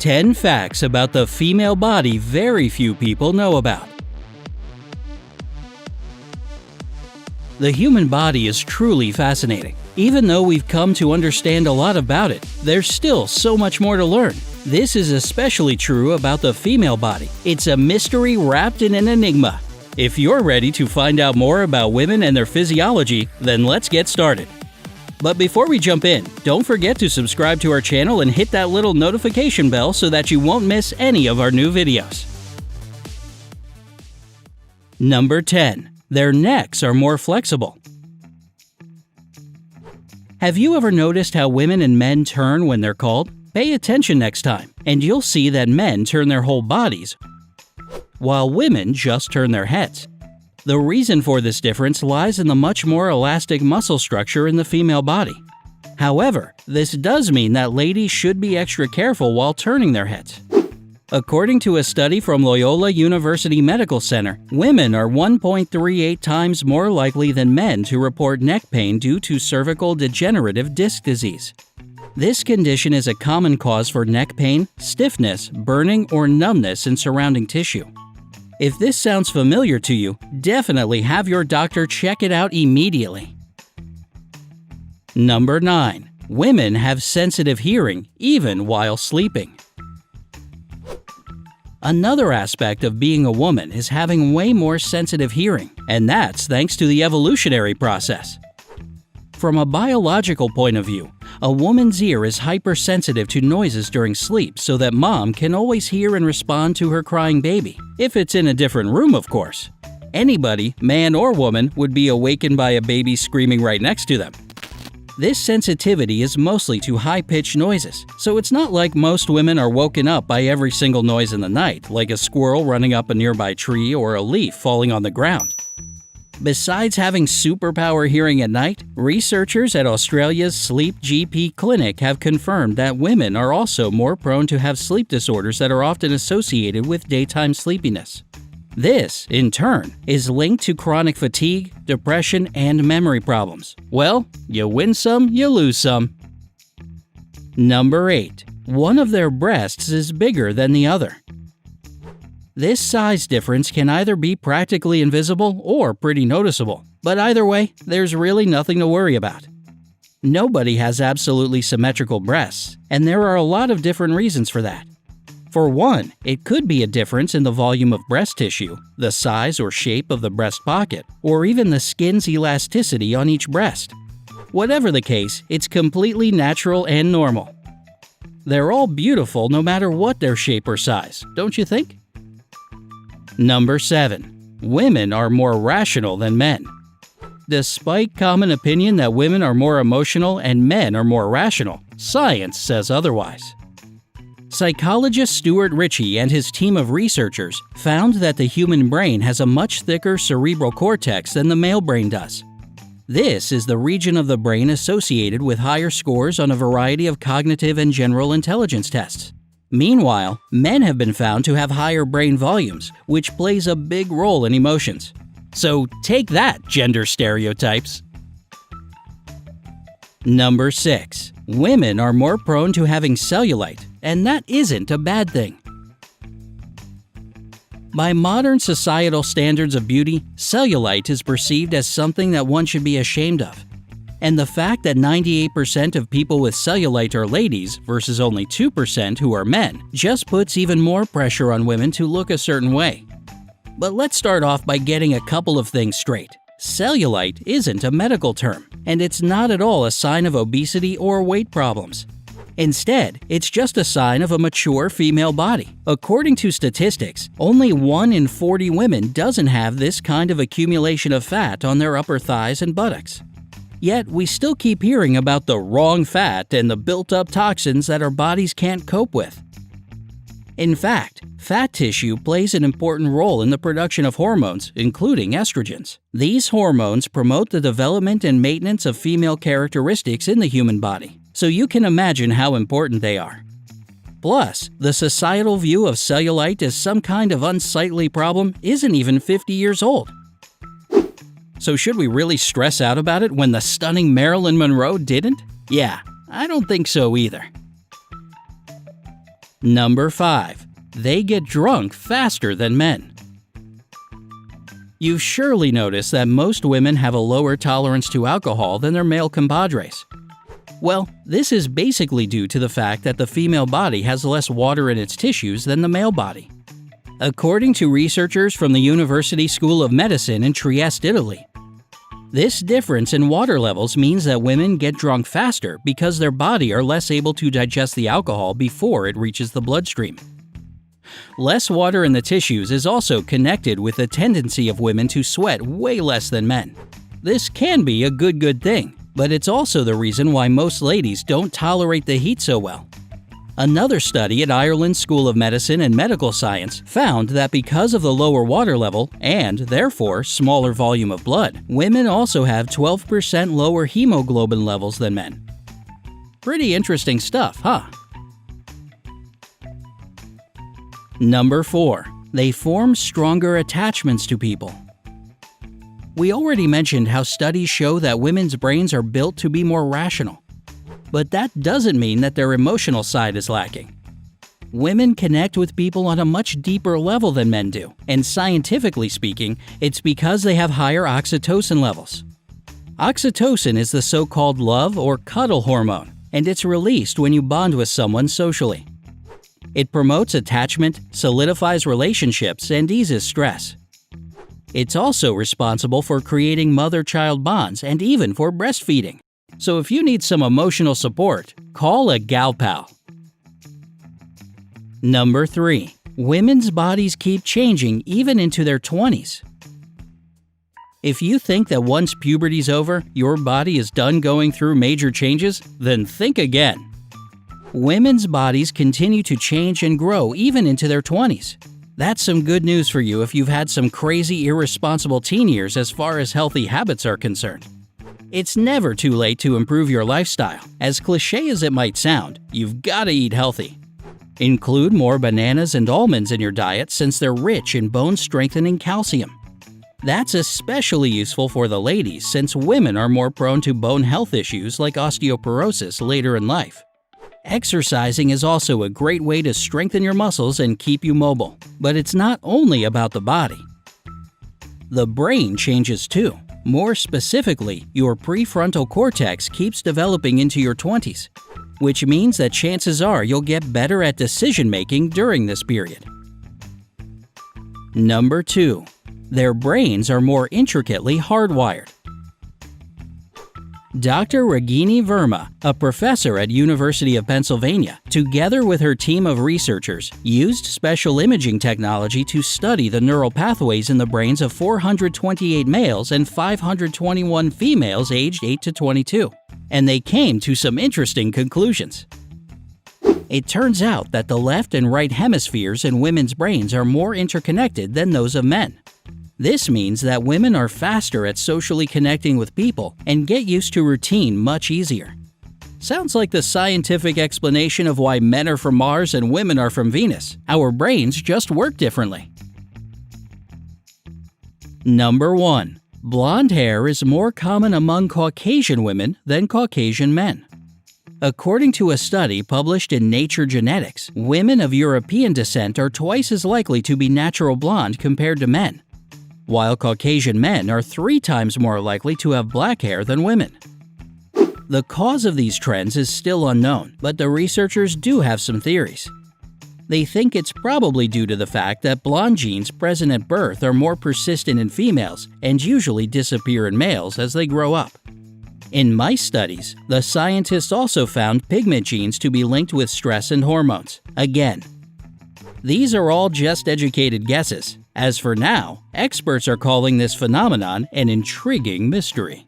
10 facts about the female body very few people know about. The human body is truly fascinating. Even though we've come to understand a lot about it, there's still so much more to learn. This is especially true about the female body. It's a mystery wrapped in an enigma. If you're ready to find out more about women and their physiology, then let's get started. But before we jump in, don't forget to subscribe to our channel and hit that little notification bell so that you won't miss any of our new videos. Number 10. Their necks are more flexible. Have you ever noticed how women and men turn when they're called? Pay attention next time, and you'll see that men turn their whole bodies, while women just turn their heads. The reason for this difference lies in the much more elastic muscle structure in the female body. However, this does mean that ladies should be extra careful while turning their heads. According to a study from Loyola University Medical Center, women are 1.38 times more likely than men to report neck pain due to cervical degenerative disc disease. This condition is a common cause for neck pain, stiffness, burning, or numbness in surrounding tissue. If this sounds familiar to you, definitely have your doctor check it out immediately. Number 9. Women have sensitive hearing even while sleeping. Another aspect of being a woman is having way more sensitive hearing, and that's thanks to the evolutionary process. From a biological point of view, a woman's ear is hypersensitive to noises during sleep so that mom can always hear and respond to her crying baby, if it's in a different room, of course. Anybody, man or woman, would be awakened by a baby screaming right next to them. This sensitivity is mostly to high-pitched noises, so it's not like most women are woken up by every single noise in the night, like a squirrel running up a nearby tree or a leaf falling on the ground. Besides having superpower hearing at night, researchers at Australia's Sleep GP clinic have confirmed that women are also more prone to have sleep disorders that are often associated with daytime sleepiness. This, in turn, is linked to chronic fatigue, depression, and memory problems. Well, you win some, you lose some. Number 8. One of their breasts is bigger than the other. This size difference can either be practically invisible or pretty noticeable, but either way, there's really nothing to worry about. Nobody has absolutely symmetrical breasts, and there are a lot of different reasons for that. For one, it could be a difference in the volume of breast tissue, the size or shape of the breast pocket, or even the skin's elasticity on each breast. Whatever the case, it's completely natural and normal. They're all beautiful no matter what their shape or size, don't you think? Number 7. Women are more rational than men. Despite common opinion that women are more emotional and men are more rational, science says otherwise. Psychologist Stuart Ritchie and his team of researchers found that the human brain has a much thicker cerebral cortex than the male brain does. This is the region of the brain associated with higher scores on a variety of cognitive and general intelligence tests. Meanwhile, men have been found to have higher brain volumes, which plays a big role in emotions. So take that, gender stereotypes! Number 6. Women are more prone to having cellulite, and that isn't a bad thing. By modern societal standards of beauty, cellulite is perceived as something that one should be ashamed of. And the fact that 98% of people with cellulite are ladies versus only 2% who are men just puts even more pressure on women to look a certain way. But let's start off by getting a couple of things straight. Cellulite isn't a medical term, and it's not at all a sign of obesity or weight problems. Instead, it's just a sign of a mature female body. According to statistics, only 1 in 40 women doesn't have this kind of accumulation of fat on their upper thighs and buttocks. Yet, we still keep hearing about the wrong fat and the built-up toxins that our bodies can't cope with. In fact, fat tissue plays an important role in the production of hormones, including estrogens. These hormones promote the development and maintenance of female characteristics in the human body, so you can imagine how important they are. Plus, the societal view of cellulite as some kind of unsightly problem isn't even 50 years old. So should we really stress out about it when the stunning Marilyn Monroe didn't? Yeah, I don't think so either. Number 5. They get drunk faster than men. You've surely noticed that most women have a lower tolerance to alcohol than their male compadres. Well, this is basically due to the fact that the female body has less water in its tissues than the male body. According to researchers from the University School of Medicine in Trieste, Italy, this difference in water levels means that women get drunk faster because their body are less able to digest the alcohol before it reaches the bloodstream. Less water in the tissues is also connected with the tendency of women to sweat way less than men. This can be a good thing, but it's also the reason why most ladies don't tolerate the heat so well. Another study at Ireland's School of Medicine and Medical Science found that because of the lower water level and, therefore, smaller volume of blood, women also have 12% lower hemoglobin levels than men. Pretty interesting stuff, huh? Number 4. They form stronger attachments to people. We already mentioned how studies show that women's brains are built to be more rational. But that doesn't mean that their emotional side is lacking. Women connect with people on a much deeper level than men do, and scientifically speaking, it's because they have higher oxytocin levels. Oxytocin is the so-called love or cuddle hormone, and it's released when you bond with someone socially. It promotes attachment, solidifies relationships, and eases stress. It's also responsible for creating mother-child bonds and even for breastfeeding. So if you need some emotional support, call a gal pal. Number 3. Women's bodies keep changing even into their 20s. If you think that once puberty's over, your body is done going through major changes, then think again. Women's bodies continue to change and grow even into their 20s. That's some good news for you if you've had some crazy, irresponsible teen years as far as healthy habits are concerned. It's never too late to improve your lifestyle. As cliché as it might sound, you've got to eat healthy. Include more bananas and almonds in your diet since they're rich in bone-strengthening calcium. That's especially useful for the ladies since women are more prone to bone health issues like osteoporosis later in life. Exercising is also a great way to strengthen your muscles and keep you mobile. But it's not only about the body. The brain changes too. More specifically, your prefrontal cortex keeps developing into your 20s, which means that chances are you'll get better at decision-making during this period. Number 2. Their brains are more intricately hardwired. Dr. Ragini Verma, a professor at University of Pennsylvania, together with her team of researchers, used special imaging technology to study the neural pathways in the brains of 428 males and 521 females aged 8 to 22, and they came to some interesting conclusions. It turns out that the left and right hemispheres in women's brains are more interconnected than those of men. This means that women are faster at socially connecting with people and get used to routine much easier. Sounds like the scientific explanation of why men are from Mars and women are from Venus. Our brains just work differently. Number 1. Blonde hair is more common among Caucasian women than Caucasian men. According to a study published in Nature Genetics, women of European descent are twice as likely to be natural blonde compared to men, while Caucasian men are 3 times more likely to have black hair than women. The cause of these trends is still unknown, but the researchers do have some theories. They think it's probably due to the fact that blonde genes present at birth are more persistent in females and usually disappear in males as they grow up. In mice studies, the scientists also found pigment genes to be linked with stress and hormones. Again, these are all just educated guesses. As for now, experts are calling this phenomenon an intriguing mystery.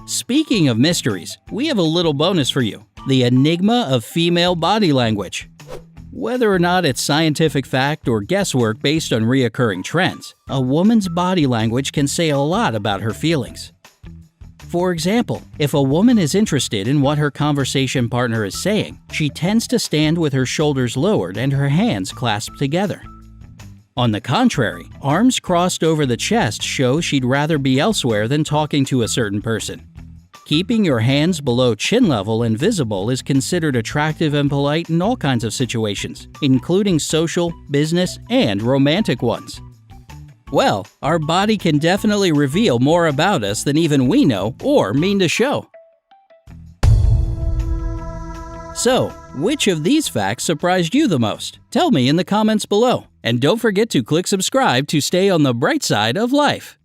Speaking of mysteries, we have a little bonus for you: the enigma of female body language. Whether or not it's scientific fact or guesswork based on reoccurring trends, a woman's body language can say a lot about her feelings. For example, if a woman is interested in what her conversation partner is saying, she tends to stand with her shoulders lowered and her hands clasped together. On the contrary, arms crossed over the chest show she'd rather be elsewhere than talking to a certain person. Keeping your hands below chin level and visible is considered attractive and polite in all kinds of situations, including social, business, and romantic ones. Well, our body can definitely reveal more about us than even we know or mean to show. So, which of these facts surprised you the most? Tell me in the comments below. And don't forget to click subscribe to stay on the bright side of life.